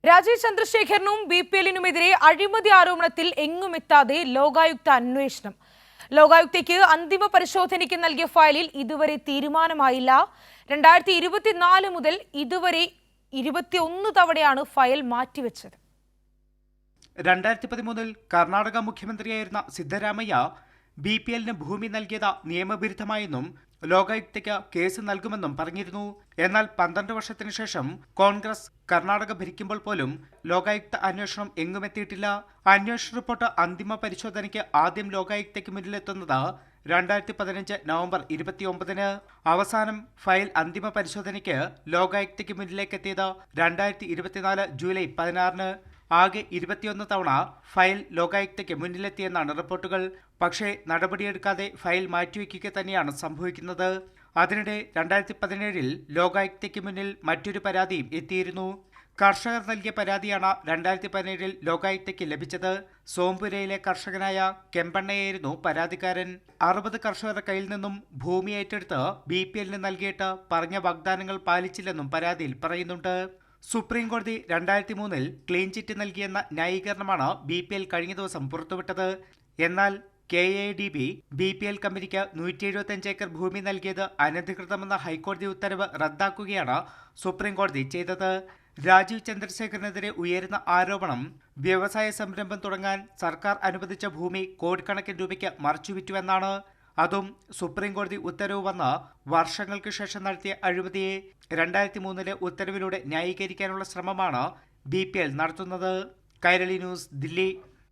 രാജീവ് ചന്ദ്രശേഖരനും BPL-നുമെതിരെ അഴിമതി ആരോപണത്തിൽ എങ്ങുമെത്താതെ ലോകായുക്ത അന്വേഷണം. ലോകായുക്തയ്ക്ക് അന്തിമ പരിശോധനയ്ക്ക് നൽകിയ ഫയലിൽ ഇതുവരെ തീരുമാനമായില്ല. 2024 മുതൽ ഇതുവരെ 21 തവണയാണ് ഫയൽ മാറ്റിവെച്ചത്. 2013-ൽ കർണാടക മുഖ്യമന്ത്രിയായിരുന്ന സിദ്ധരാമയ്യ BPL-ന് ഭൂമി നൽകിയത് നിയമവിരുദ്ധമായെന്നും ലോകായുക്തയ്ക്ക് കേസ് നൽകുമെന്നും പറഞ്ഞിരുന്നു. എന്നാൽ 12 വർഷത്തിനു ശേഷം കോൺഗ്രസ് കർണാടക ഭരിക്കുമ്പോൾ പോലും ലോകായുക്ത അന്വേഷണം എങ്ങുമെത്തിയിട്ടില്ല. അന്വേഷണ റിപ്പോർട്ട് അന്തിമ പരിശോധനയ്ക്ക് ആദ്യം ലോകായുക്തയ്ക്ക് മുന്നിലെത്തുന്നത് 2015 നവംബർ 29-ന്. അവസാനം ഫയൽ അന്തിമ പരിശോധനയ്ക്ക് ലോകായുക്തയ്ക്ക് മുന്നിലേക്കെത്തിയത് 2024 ജൂലൈ 16-ന്. ആകെ 21 തവണ ഫയൽ ലോകായുക്തയ്ക്ക് മുന്നിലെത്തിയെന്നാണ് റിപ്പോർട്ടുകൾ. പക്ഷേ നടപടിയെടുക്കാതെ ഫയൽ മാറ്റിവെക്കുക തന്നെയാണ് സംഭവിക്കുന്നത്. അതിനിടെ 2017-ൽ ലോകായുക്തയ്ക്ക് മുന്നിൽ മറ്റൊരു പരാതിയും എത്തിയിരുന്നു. കർഷകർ നൽകിയ പരാതിയാണ് 2017-ൽ ലോകായുക്തയ്ക്ക് ലഭിച്ചത്. സോംപുരയിലെ കർഷകനായ കെമ്പണ്ണയായിരുന്നു പരാതിക്കാരൻ. 60 കർഷകരുടെ കയ്യിൽ നിന്നും ഭൂമി ഏറ്റെടുത്ത് BPL-ന് നൽകിയിട്ട് പറഞ്ഞ വാഗ്ദാനങ്ങൾ പാലിച്ചില്ലെന്നും പരാതിയിൽ പറയുന്നുണ്ട്. സുപ്രീം കോടതി 2003-ൽ ക്ലീൻ ചിറ്റ് നൽകിയെന്ന ന്യായീകരണമാണ് BPL കഴിഞ്ഞ ദിവസം പുറത്തുവിട്ടത്. എന്നാൽ KADB BPL കമ്പനിക്ക് 175 ഏക്കർ ഭൂമി നൽകിയത് അനധികൃതമെന്ന ഹൈക്കോടതി ഉത്തരവ് റദ്ദാക്കുകയാണ് സുപ്രീം കോടതി ചെയ്തത്. രാജീവ് ചന്ദ്രശേഖരനെതിരെ ഉയരുന്ന ആരോപണം വ്യവസായ സംരംഭം തുടങ്ങാൻ സർക്കാർ അനുവദിച്ച ഭൂമി കോടിക്കണക്കിന് രൂപയ്ക്ക് മറിച്ചുവിറ്റുവെന്നാണ്. അതും സുപ്രീം കോടതി ഉത്തരവ് വന്ന വർഷങ്ങൾക്ക് ശേഷം നടത്തിയ അഴിമതിയെ 2003-ലെ ഉത്തരവിലൂടെ ന്യായീകരിക്കാനുള്ള ശ്രമമാണ് BPL നടത്തുന്നത്. കൈരളി ന്യൂസ്, ദില്ലി.